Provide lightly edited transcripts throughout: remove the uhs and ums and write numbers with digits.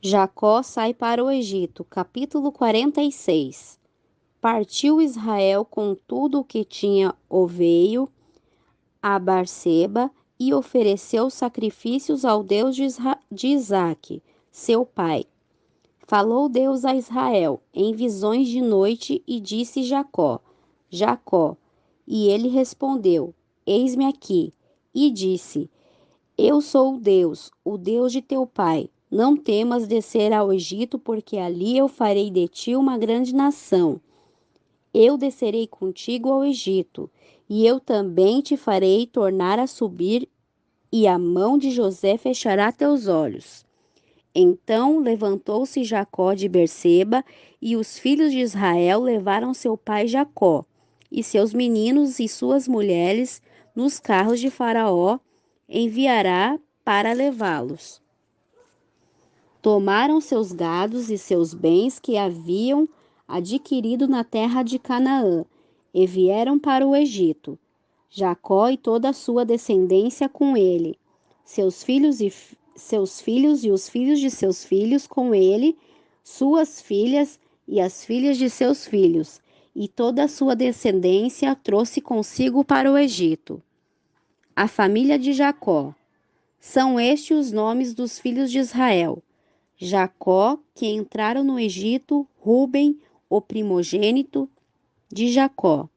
Jacó sai para o Egito, capítulo 46. Partiu Israel com tudo o que tinha veio a Berseba e ofereceu sacrifícios ao Deus de Isaque, seu pai. Falou Deus a Israel em visões de noite e disse Jacó: Jacó. E ele respondeu: Eis-me aqui. E disse: Eu sou o Deus de teu pai. Não temas descer ao Egito, porque ali eu farei de ti uma grande nação. Eu descerei contigo ao Egito, e eu também te farei tornar a subir, e a mão de José fechará teus olhos. Então levantou-se Jacó de Berseba, e os filhos de Israel levaram seu pai Jacó, e seus meninos e suas mulheres, nos carros de Faraó, enviará para levá-los. Tomaram seus gados e seus bens que haviam adquirido na terra de Canaã, e vieram para o Egito. Jacó e toda a sua descendência com ele, seus filhos e os filhos de seus filhos com ele, suas filhas e as filhas de seus filhos, e toda a sua descendência trouxe consigo para o Egito. A família de Jacó. São estes os nomes dos filhos de Israel: Jacó, que entraram no Egito, Ruben, o primogênito de Jacó.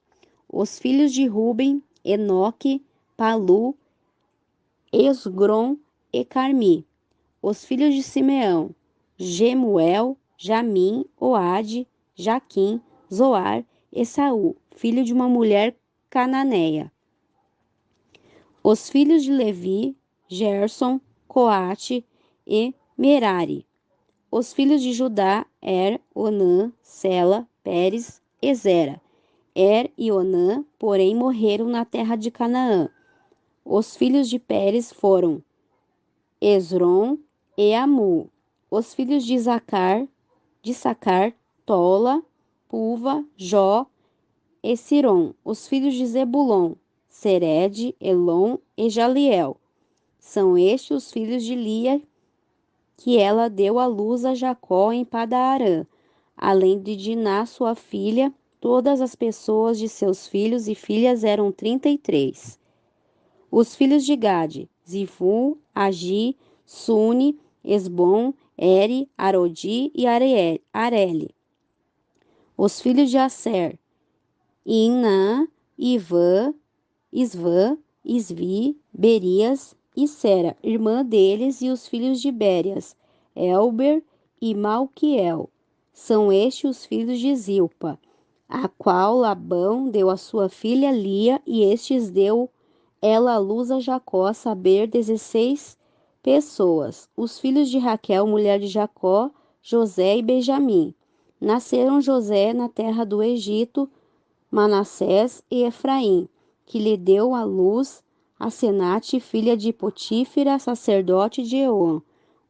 Os filhos de Ruben, Enoque, Palu, Esgrom e Carmi. Os filhos de Simeão, Gemuel, Jamim, Oade, Jaquim, Zoar e Saul, filho de uma mulher cananeia. Os filhos de Levi, Gerson, Coate e Merari. Os filhos de Judá, Onã, Sela, Pérez e Zera. E Onã, porém, morreram na terra de Canaã. Os filhos de Pérez foram Esrom e Amu. Os filhos de Sacar, Tola, Puva, Jó e Sirom. Os filhos de Zebulon, Sered, Elon e Jaliel. São estes os filhos de Lia, que ela deu à luz a Jacó em Padan-Arã, além de Diná, sua filha. Todas as pessoas de seus filhos e filhas eram 33. Os filhos de Gade, Zifu, Agi, Suni, Esbom, Eri, Arodi e Areli. Os filhos de Aser, Inã, Isvã, Isvi, Berias e Sera, irmã deles, e os filhos de Bérias, Elber e Malquiel. São estes os filhos de Zilpa, a qual Labão deu a sua filha Lia, e estes deu ela à luz a Jacó, a saber, 16 pessoas. Os filhos de Raquel, mulher de Jacó, José e Benjamim. Nasceram José na terra do Egito, Manassés e Efraim, que lhe deu à luz a Senate, filha de Potífera, sacerdote de Eon.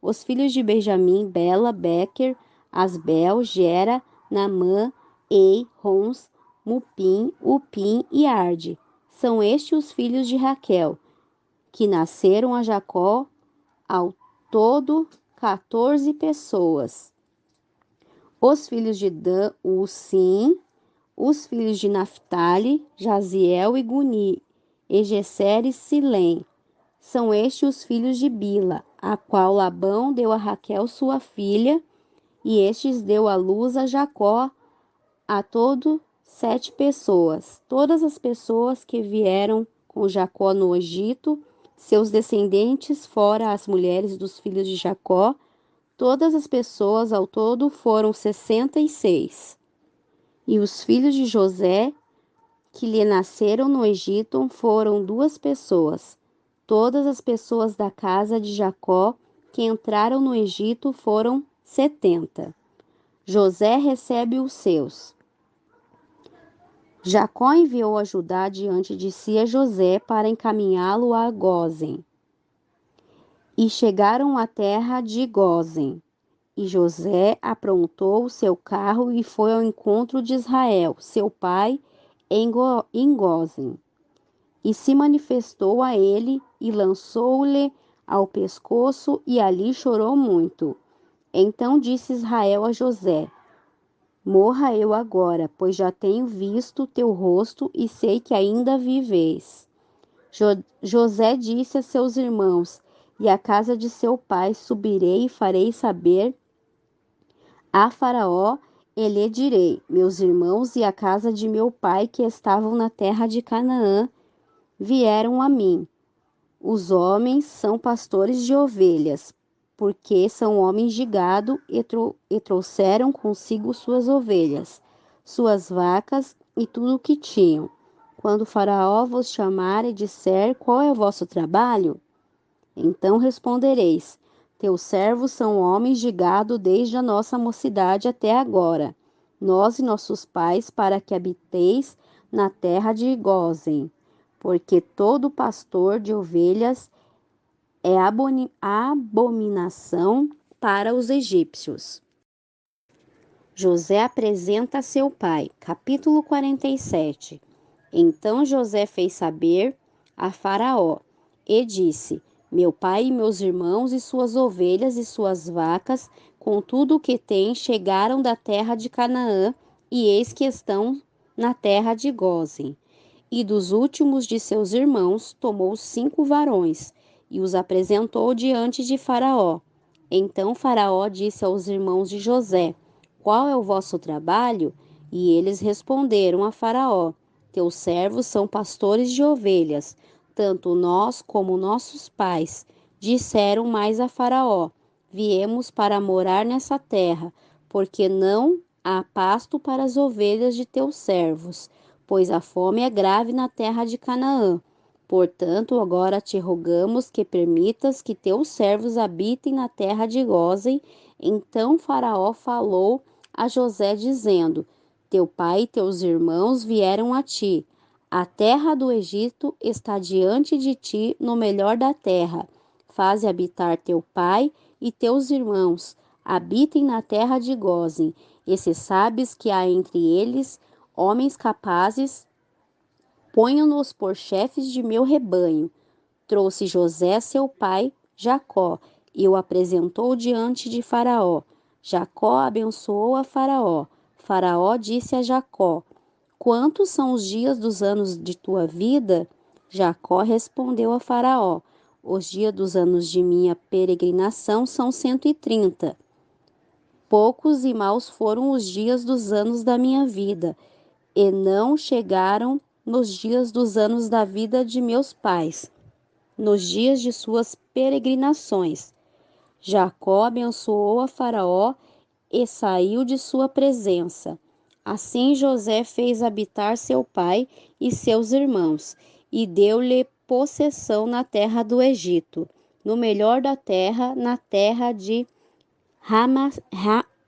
Os filhos de Benjamim, Bela, Bequer, Asbel, Gera, Naamã, Ei, Rons, Mupim, Upim e Arde. São estes os filhos de Raquel, que nasceram a Jacó, ao todo 14 pessoas. Os filhos de Dan, Usim. Os filhos de Naphtali, Jaziel e Guni, e Gesser e Silém. São estes os filhos de Bila, a qual Labão deu a Raquel sua filha, e estes deu à luz a Jacó, a todo 7 pessoas. Todas as pessoas que vieram com Jacó no Egito, seus descendentes, fora as mulheres dos filhos de Jacó, todas as pessoas ao todo foram 66. E os filhos de José, que lhe nasceram no Egito, foram 2 pessoas. Todas as pessoas da casa de Jacó que entraram no Egito foram 70. José recebe os seus. Jacó enviou a Judá diante de si a José para encaminhá-lo a Gósen. E chegaram à terra de Gósen. E José aprontou o seu carro e foi ao encontro de Israel, seu pai, em Gósen. E se manifestou a ele e lançou-lhe ao pescoço, e ali chorou muito. Então disse Israel a José: Morra eu agora, pois já tenho visto teu rosto e sei que ainda viveis. José disse a seus irmãos: E à casa de seu pai subirei e farei saber a Faraó, e lhe direi: Meus irmãos e a casa de meu pai que estavam na terra de Canaã vieram a mim. Os homens são pastores de ovelhas, porque são homens de gado e trouxeram consigo suas ovelhas, suas vacas e tudo o que tinham. Quando o Faraó vos chamar e disser: Qual é o vosso trabalho? Então respondereis: Teus servos são homens de gado desde a nossa mocidade até agora, nós e nossos pais, para que habiteis na terra de Gósen, porque todo pastor de ovelhas é abominação para os egípcios. José apresenta seu pai. Capítulo 47. Então José fez saber a Faraó e disse: Meu pai e meus irmãos e suas ovelhas e suas vacas, com tudo o que têm, chegaram da terra de Canaã, e eis que estão na terra de Gósen. E dos últimos de seus irmãos tomou 5 varões e os apresentou diante de Faraó. Então Faraó disse aos irmãos de José: Qual é o vosso trabalho? E eles responderam a Faraó: Teus servos são pastores de ovelhas, tanto nós como nossos pais. Disseram mais a Faraó: Viemos para morar nessa terra, porque não há pasto para as ovelhas de teus servos, pois a fome é grave na terra de Canaã. Portanto, agora te rogamos que permitas que teus servos habitem na terra de Gósen. Então Faraó falou a José, dizendo: Teu pai e teus irmãos vieram a ti. A terra do Egito está diante de ti, no melhor da terra. Faze habitar teu pai e teus irmãos. Habitem na terra de Gósen. E se sabes que há entre eles homens capazes, ponho-nos por chefes de meu rebanho. Trouxe José seu pai, Jacó, e o apresentou diante de Faraó. Jacó abençoou a Faraó. Faraó disse a Jacó: Quantos são os dias dos anos de tua vida? Jacó respondeu a Faraó: Os dias dos anos de minha peregrinação são 130. Poucos e maus foram os dias dos anos da minha vida, e não chegaram nos dias dos anos da vida de meus pais, nos dias de suas peregrinações. Jacó abençoou a Faraó e saiu de sua presença. Assim José fez habitar seu pai e seus irmãos, e deu-lhe possessão na terra do Egito, no melhor da terra, na terra de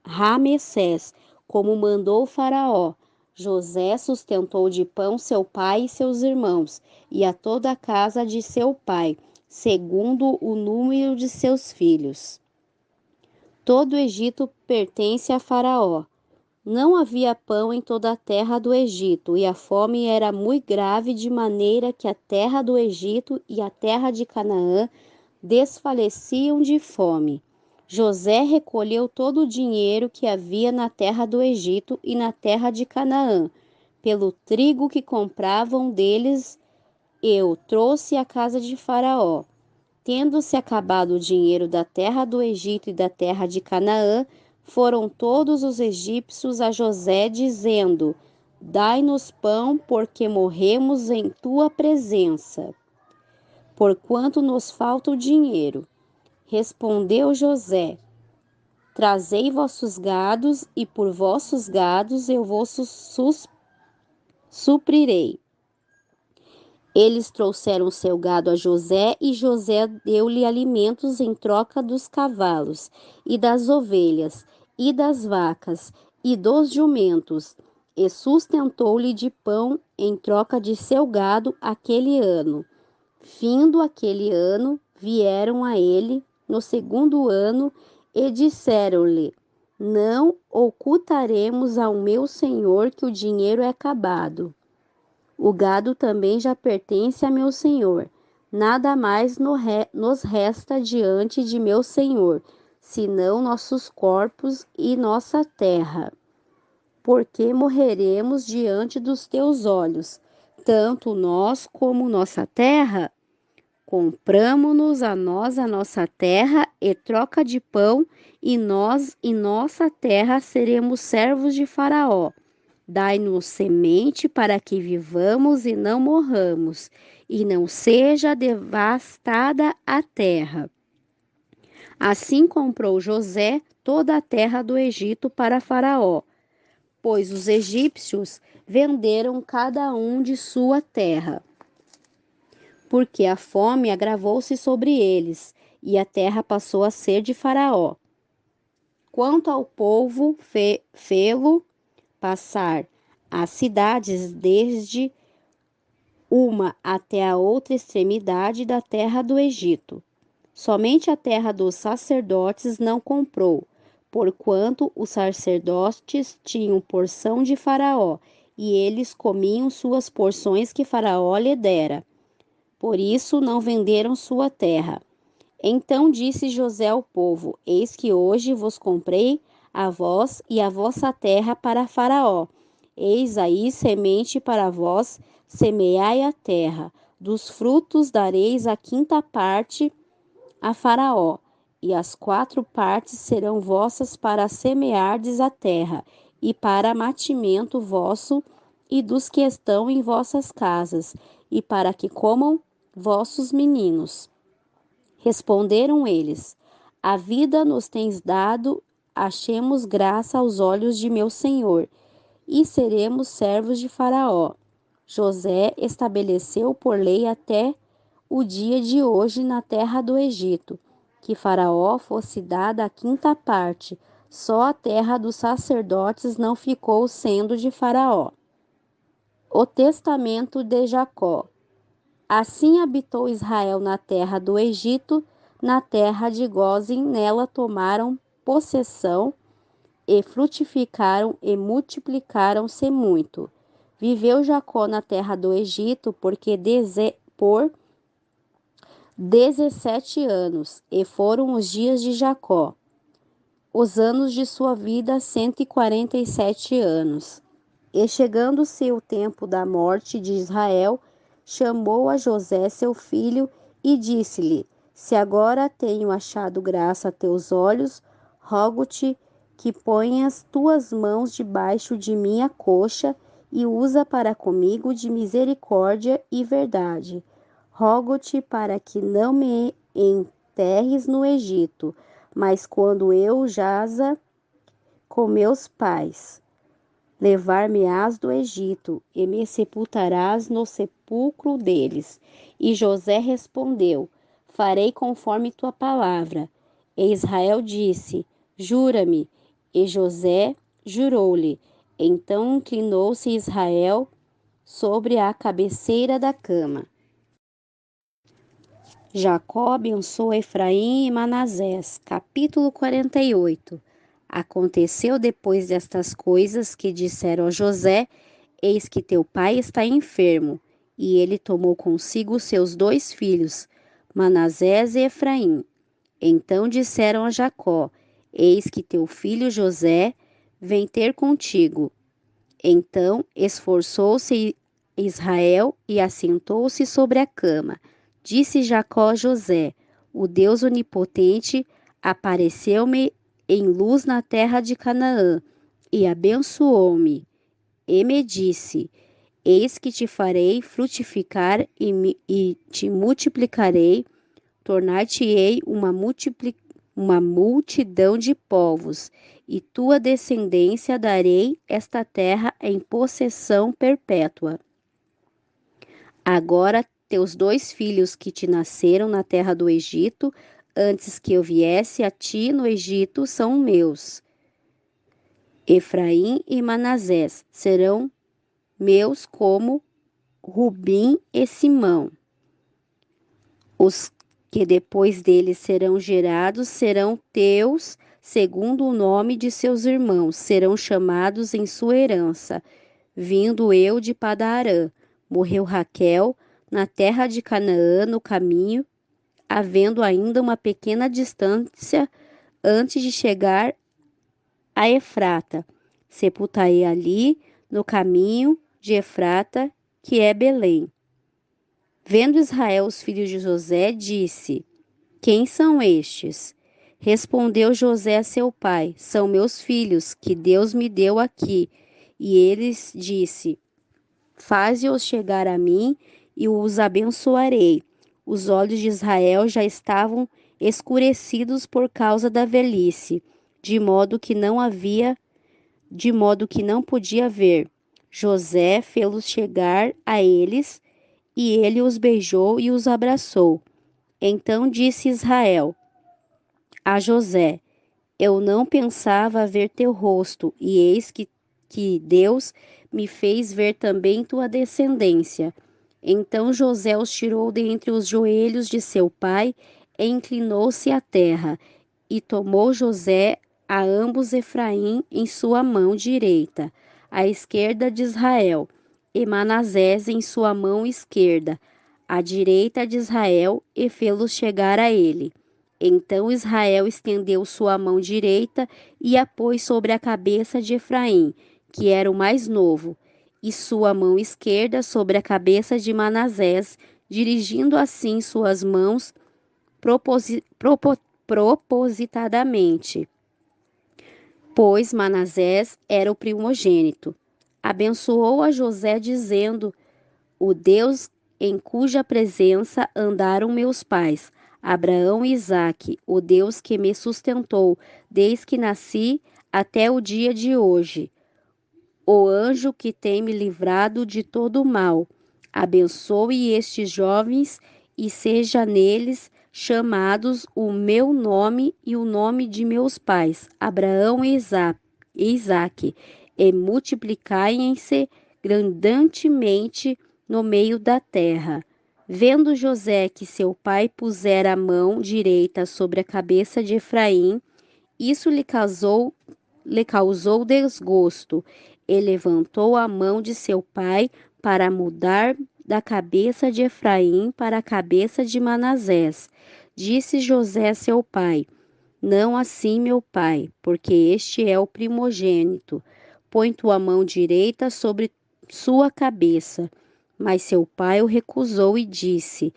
Ramessés, como mandou o Faraó. José sustentou de pão seu pai e seus irmãos, e a toda a casa de seu pai, segundo o número de seus filhos. Todo o Egito pertence a Faraó. Não havia pão em toda a terra do Egito, e a fome era muito grave, de maneira que a terra do Egito e a terra de Canaã desfaleciam de fome. José recolheu todo o dinheiro que havia na terra do Egito e na terra de Canaã, pelo trigo que compravam deles, e o trouxe à casa de Faraó. Tendo-se acabado o dinheiro da terra do Egito e da terra de Canaã, foram todos os egípcios a José, dizendo: Dai-nos pão, porque morremos em tua presença, porquanto nos falta o dinheiro. Respondeu José: Trazei vossos gados, e por vossos gados eu vos suprirei. Eles trouxeram seu gado a José, e José deu-lhe alimentos em troca dos cavalos, e das ovelhas, e das vacas, e dos jumentos, e sustentou-lhe de pão em troca de seu gado aquele ano. Findo aquele ano, vieram a ele no segundo ano e disseram-lhe: Não ocultaremos ao meu senhor que o dinheiro é acabado. O gado também já pertence a meu senhor. Nada mais nos resta diante de meu senhor, senão nossos corpos e nossa terra, porque morreremos diante dos teus olhos, tanto nós como nossa terra. Compramo-nos a nós a nossa terra e troca de pão, e nós e nossa terra seremos servos de Faraó. Dai-nos semente para que vivamos e não morramos, e não seja devastada a terra. Assim comprou José toda a terra do Egito para Faraó, pois os egípcios venderam cada um de sua terra, porque a fome agravou-se sobre eles, e a terra passou a ser de Faraó. Quanto ao povo, fê-lo passar as cidades desde uma até a outra extremidade da terra do Egito. Somente a terra dos sacerdotes não comprou, porquanto os sacerdotes tinham porção de Faraó, e eles comiam suas porções que Faraó lhe dera. Por isso não venderam sua terra. Então disse José ao povo: Eis que hoje vos comprei a vós e a vossa terra para Faraó. Eis aí semente para vós, semeai a terra. Dos frutos dareis a quinta parte a Faraó, e as 4 partes serão vossas para semeardes a terra, e para mantimento vosso e dos que estão em vossas casas, e para que comam vossos meninos. Responderam eles: A vida nos tens dado, achemos graça aos olhos de meu senhor, e seremos servos de Faraó. José estabeleceu por lei até o dia de hoje na terra do Egito, que Faraó fosse dada a quinta parte, só a terra dos sacerdotes não ficou sendo de Faraó. O testamento de Jacó. Assim habitou Israel na terra do Egito, na terra de Gósen, nela tomaram possessão e frutificaram e multiplicaram-se muito. Viveu Jacó na terra do Egito por 17 anos, e foram os dias de Jacó. Os anos de sua vida, 147 anos. E chegando-se o tempo da morte de Israel, chamou a José seu filho e disse-lhe: Se agora tenho achado graça a teus olhos, rogo-te que ponhas tuas mãos debaixo de minha coxa e usa para comigo de misericórdia e verdade. Rogo-te para que não me enterres no Egito, mas quando eu jaza com meus pais, levar-me-ás do Egito, e me sepultarás no sepulcro deles. E José respondeu: Farei conforme tua palavra. E Israel disse: Jura-me. E José jurou-lhe. Então inclinou-se Israel sobre a cabeceira da cama. Jacó abençoa Efraim e Manassés. Capítulo 48. Aconteceu depois destas coisas que disseram a José: Eis que teu pai está enfermo. E ele tomou consigo seus 2 filhos, Manassés e Efraim. Então disseram a Jacó: Eis que teu filho José vem ter contigo. Então esforçou-se Israel e assentou-se sobre a cama. Disse Jacó a José: O Deus onipotente apareceu-me em luz na terra de Canaã e abençoou-me. E me disse: Eis que te farei frutificar e te multiplicarei, tornar-te-ei uma multidão de povos, e tua descendência darei esta terra em possessão perpétua. Agora teus 2 filhos que te nasceram na terra do Egito, antes que eu viesse a ti no Egito, são meus. Efraim e Manassés serão meus como Rubim e Simão. Os que depois deles serão gerados serão teus, segundo o nome de seus irmãos, serão chamados em sua herança. Vindo eu de Padarã, morreu Raquel na terra de Canaã no caminho, havendo ainda uma pequena distância antes de chegar a Efrata. Sepultai ali, no caminho de Efrata, que é Belém. Vendo Israel os filhos de José, disse: Quem são estes? Respondeu José a seu pai: São meus filhos, que Deus me deu aqui. E eles disse: Faze-os chegar a mim e os abençoarei. Os olhos de Israel já estavam escurecidos por causa da velhice, de modo que não podia ver. José fê-los chegar a eles, e ele os beijou e os abraçou. Então disse Israel a José: Eu não pensava ver teu rosto, e eis que Deus me fez ver também tua descendência. Então José os tirou dentre os joelhos de seu pai e inclinou-se à terra. E tomou José a ambos Efraim em sua mão direita, à esquerda de Israel, e Manassés em sua mão esquerda, à direita de Israel, e fê-los chegar a ele. Então Israel estendeu sua mão direita e a pôs sobre a cabeça de Efraim, que era o mais novo, e sua mão esquerda sobre a cabeça de Manassés, dirigindo assim suas mãos propositadamente, pois Manassés era o primogênito. Abençoou a José, dizendo: O Deus em cuja presença andaram meus pais, Abraão e Isaque, o Deus que me sustentou desde que nasci até o dia de hoje, o anjo que tem me livrado de todo o mal. Abençoe estes jovens e seja neles chamados o meu nome e o nome de meus pais, Abraão e Isaque, e multiplicaiem-se grandemente no meio da terra. Vendo José que seu pai pusera a mão direita sobre a cabeça de Efraim, isso lhe causou desgosto, e levantou a mão de seu pai para mudar da cabeça de Efraim para a cabeça de Manassés. Disse José a seu pai: Não assim, meu pai, porque este é o primogênito. Põe tua mão direita sobre sua cabeça. Mas seu pai o recusou e disse: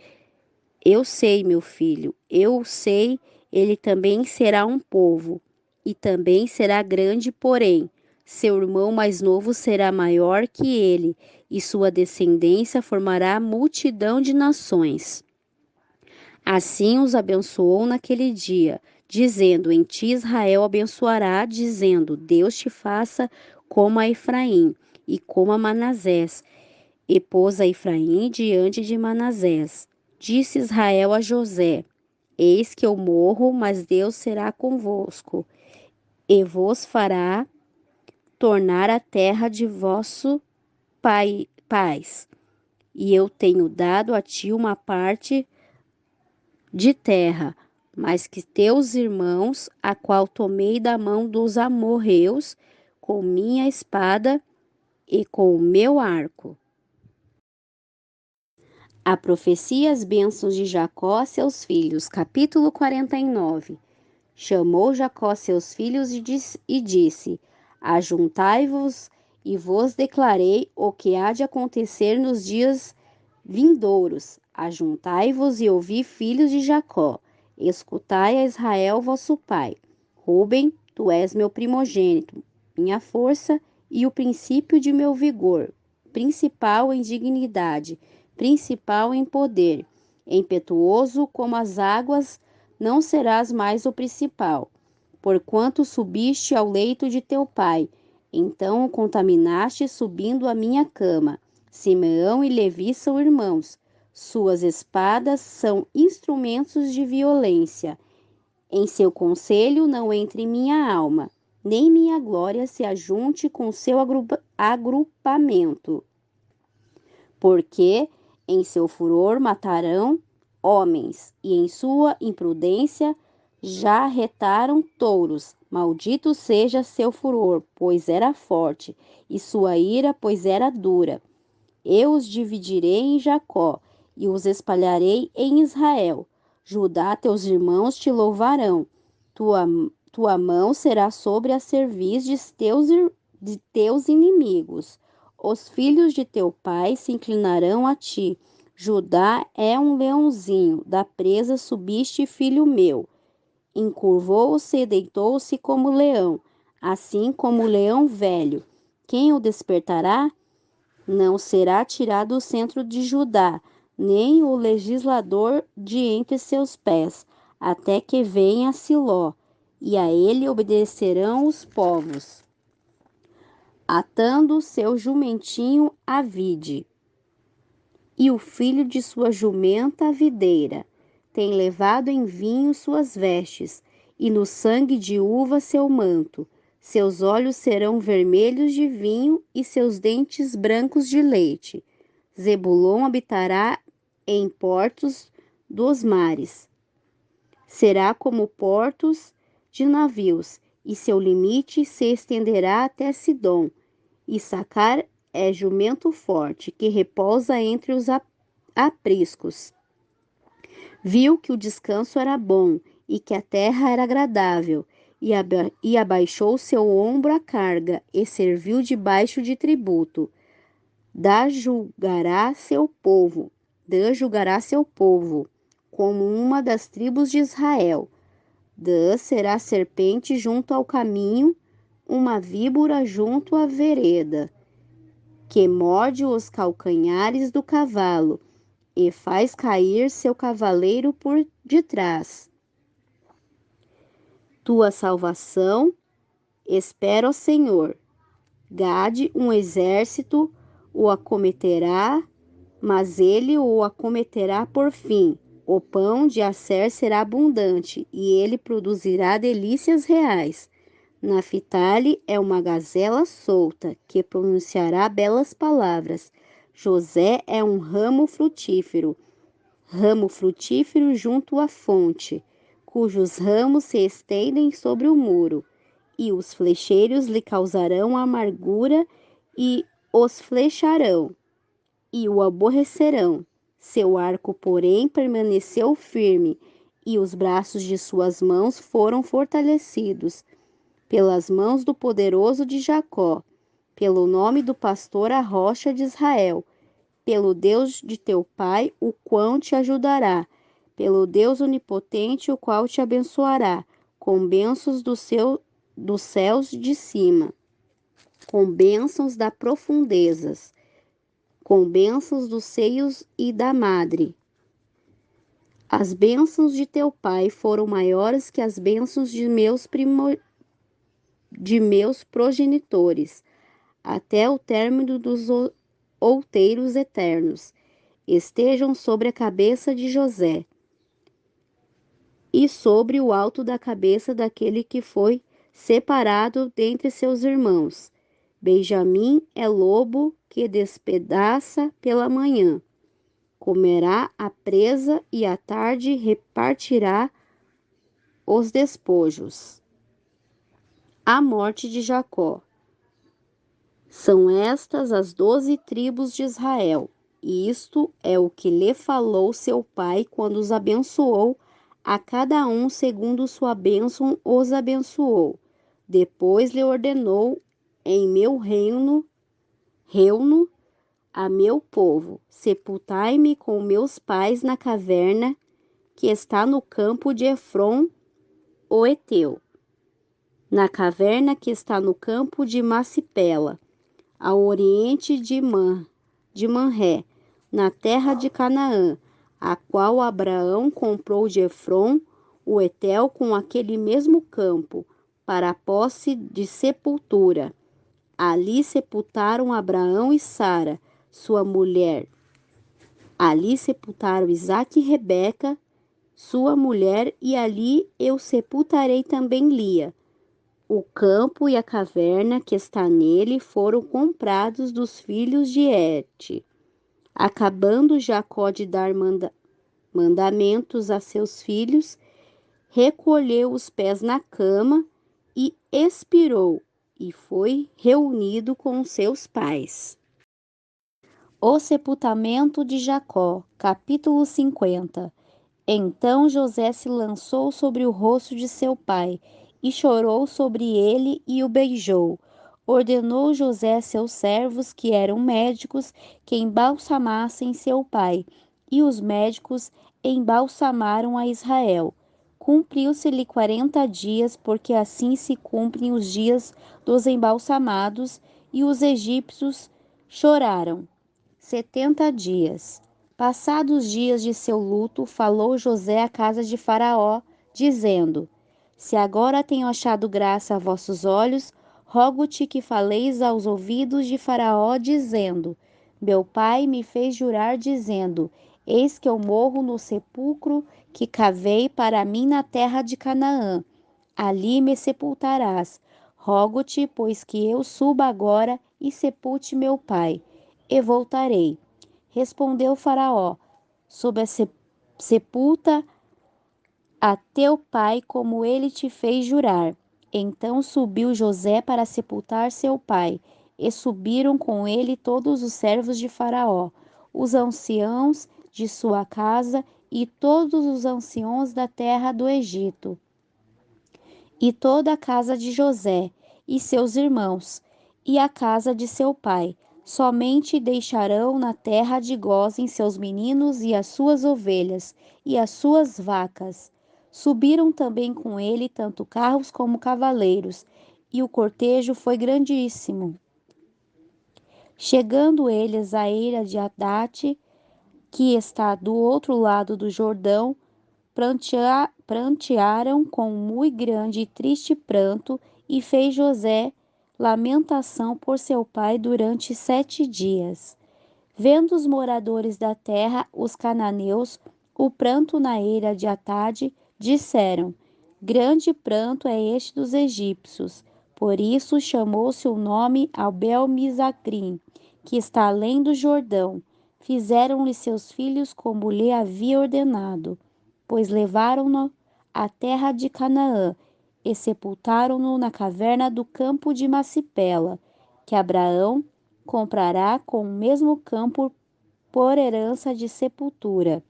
Eu sei, meu filho, eu sei, ele também será um povo, e também será grande, porém, seu irmão mais novo será maior que ele, e sua descendência formará multidão de nações. Assim os abençoou naquele dia, dizendo: Em ti Israel abençoará, dizendo: Deus te faça como a Efraim e como a Manassés. E pôs a Efraim diante de Manassés. Disse Israel a José: Eis que eu morro, mas Deus será convosco, e vos fará tornar a terra de vosso pais. E eu tenho dado a ti uma parte de terra, mas que teus irmãos, a qual tomei da mão dos amorreus, com minha espada e com o meu arco. A profecia e as bênçãos de Jacó a seus filhos, capítulo 49. Chamou Jacó seus filhos e disse: Ajuntai-vos e vos declarei o que há de acontecer nos dias vindouros. Ajuntai-vos e ouvi, filhos de Jacó. Escutai a Israel vosso pai. Ruben, tu és meu primogênito, minha força e o princípio de meu vigor, principal em dignidade, principal em poder, impetuoso como as águas, não serás mais o principal, porquanto subiste ao leito de teu pai, então o contaminaste subindo à minha cama. Simeão e Levi são irmãos, suas espadas são instrumentos de violência. Em seu conselho não entre minha alma, nem minha glória se ajunte com seu agrupamento. Porque em seu furor matarão homens, e em sua imprudência já retaram touros. Maldito seja seu furor, pois era forte, e sua ira, pois era dura. Eu os dividirei em Jacó, e os espalharei em Israel. Judá, teus irmãos te louvarão. tua mão será sobre a cerviz de teus inimigos. Os filhos de teu pai se inclinarão a ti. Judá é um leãozinho, da presa subiste, filho meu. Encurvou-se e deitou-se como leão, assim como o leão velho. Quem o despertará? Não será tirado o centro de Judá, nem o legislador de entre seus pés, até que venha Siló, e a ele obedecerão os povos, atando seu jumentinho à vide, e o filho de sua jumenta à videira. Tem levado em vinho suas vestes, e no sangue de uva seu manto. Seus olhos serão vermelhos de vinho e seus dentes brancos de leite. Zebulon habitará em portos dos mares. Será como portos de navios, e seu limite se estenderá até Sidom. Issacar é jumento forte, que repousa entre os apriscos. Viu que o descanso era bom e que a terra era agradável, e abaixou seu ombro à carga, e serviu debaixo de tributo. Dã julgará seu povo, como uma das tribos de Israel. Dã será serpente junto ao caminho, uma víbora junto à vereda, que morde os calcanhares do cavalo e faz cair seu cavaleiro por detrás. Tua salvação espera o Senhor. Gade, um exército, o acometerá, mas ele o acometerá por fim. O pão de Asser será abundante, e ele produzirá delícias reais. Naphtali é uma gazela solta, que pronunciará belas palavras. José é um ramo frutífero junto à fonte, cujos ramos se estendem sobre o muro, e os flecheiros lhe causarão amargura e os flecharão, e o aborrecerão. Seu arco, porém, permaneceu firme, e os braços de suas mãos foram fortalecidos, pelas mãos do poderoso de Jacó, pelo nome do pastor a rocha de Israel, pelo Deus de teu pai, o qual te ajudará, pelo Deus onipotente, o qual te abençoará, com bênçãos dos céus de cima, com bênçãos das profundezas, com bênçãos dos seios e da madre. As bênçãos de teu pai foram maiores que as bênçãos de meus progenitores, até o término dos outeiros eternos. Estejam sobre a cabeça de José e sobre o alto da cabeça daquele que foi separado dentre seus irmãos. Benjamim é lobo que despedaça pela manhã. Comerá a presa e à tarde repartirá os despojos. A morte de Jacó. São estas as 12 tribos de Israel. E isto é o que lhe falou seu pai quando os abençoou, a cada um segundo sua bênção os abençoou. Depois lhe ordenou em meu reúno a meu povo: sepultai-me com meus pais na caverna que está no campo de Efron, o Eteu, na caverna que está no campo de Macipela, ao oriente de Manré, na terra de Canaã, a qual Abraão comprou de Efron, o Eteu, com aquele mesmo campo, para a posse de sepultura. Ali sepultaram Abraão e Sara, sua mulher. Ali sepultaram Isaque e Rebeca, sua mulher, e ali eu sepultarei também Lia. O campo e a caverna que está nele foram comprados dos filhos de Et. Acabando Jacó de dar mandamentos a seus filhos, recolheu os pés na cama e expirou, e foi reunido com seus pais. O sepultamento de Jacó, capítulo 50. Então José se lançou sobre o rosto de seu pai e chorou sobre ele e o beijou. Ordenou José a seus servos, que eram médicos, que embalsamassem seu pai, e os médicos embalsamaram a Israel. Cumpriu-se-lhe 40 dias, porque assim se cumprem os dias dos embalsamados, e os egípcios choraram 70 dias. Passados os dias de seu luto, falou José à casa de Faraó, dizendo: Se agora tenho achado graça a vossos olhos, rogo-te que faleis aos ouvidos de Faraó, dizendo: Meu pai me fez jurar, dizendo: Eis que eu morro no sepulcro que cavei para mim na terra de Canaã. Ali me sepultarás. Rogo-te, pois, que eu suba agora e sepulte meu pai, e voltarei. Respondeu Faraó: Sob a sepulta a teu pai, como ele te fez jurar. Então subiu José para sepultar seu pai, e subiram com ele todos os servos de Faraó, os anciãos de sua casa e todos os anciãos da terra do Egito, e toda a casa de José, e seus irmãos, e a casa de seu pai. Somente deixarão na terra de Gósen seus meninos e as suas ovelhas, e as suas vacas. Subiram também com ele tanto carros como cavaleiros, e o cortejo foi grandíssimo. Chegando eles à eira de Hadate, que está do outro lado do Jordão, prantearam com muito grande e triste pranto, e fez José lamentação por seu pai durante 7 dias. Vendo os moradores da terra, os cananeus, o pranto na eira de Atade, disseram: Grande pranto é este dos egípcios. Por isso chamou-se o nome Abel-Mizracrim, que está além do Jordão. Fizeram-lhe seus filhos como lhe havia ordenado, pois levaram-no à terra de Canaã e sepultaram-no na caverna do campo de Macipela, que Abraão comprará com o mesmo campo por herança de sepultura,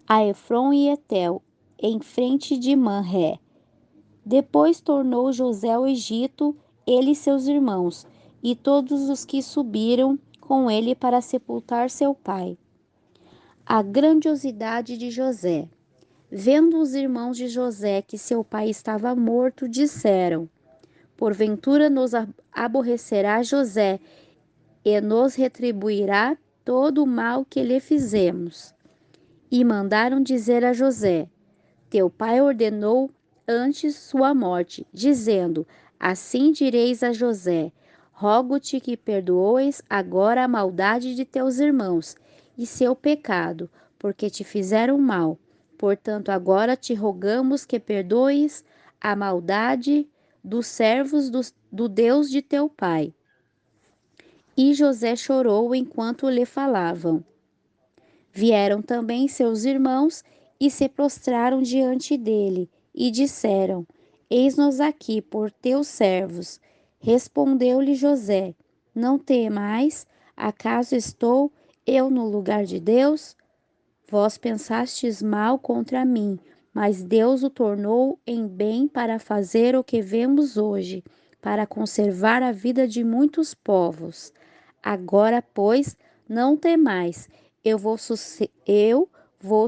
a Efron e Etel, em frente de Manré. Depois tornou José ao Egito, ele e seus irmãos, e todos os que subiram com ele para sepultar seu pai. A grandiosidade de José. Vendo os irmãos de José que seu pai estava morto, disseram: Porventura nos aborrecerá José e nos retribuirá todo o mal que lhe fizemos. E mandaram dizer a José: Teu pai ordenou antes sua morte, dizendo: Assim direis a José: Rogo-te que perdoes agora a maldade de teus irmãos e seu pecado, porque te fizeram mal. Portanto, agora te rogamos que perdoes a maldade dos servos do Deus de teu pai. E José chorou enquanto lhe falavam. Vieram também seus irmãos e se prostraram diante dele, e disseram: Eis-nos aqui por teus servos. Respondeu-lhe José: Não temais, acaso estou eu no lugar de Deus? Vós pensastes mal contra mim, mas Deus o tornou em bem para fazer o que vemos hoje, para conservar a vida de muitos povos. Agora, pois, não temais, eu vos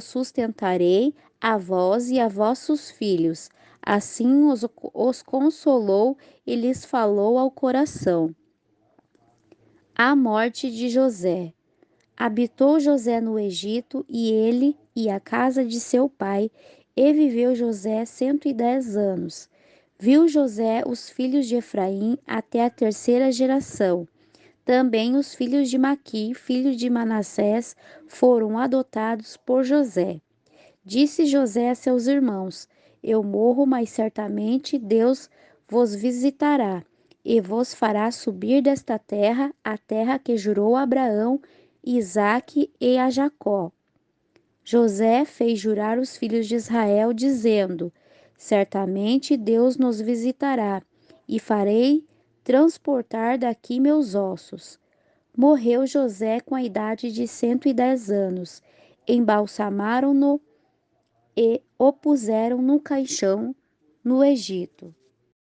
sustentarei a vós e a vossos filhos. Assim os consolou e lhes falou ao coração. A morte de José. Habitou José no Egito, e ele e a casa de seu pai, e viveu José 110 anos. Viu José os filhos de Efraim até a terceira geração. Também os filhos de Maqui, filho de Manassés, foram adotados por José. Disse José a seus irmãos: Eu morro, mas certamente Deus vos visitará e vos fará subir desta terra, a terra que jurou a Abraão, Isaque e a Jacó. José fez jurar os filhos de Israel, dizendo: Certamente Deus nos visitará, e farei transportar daqui meus ossos. Morreu José com a idade de 110 anos. Embalsamaram-no e o puseram no caixão no Egito.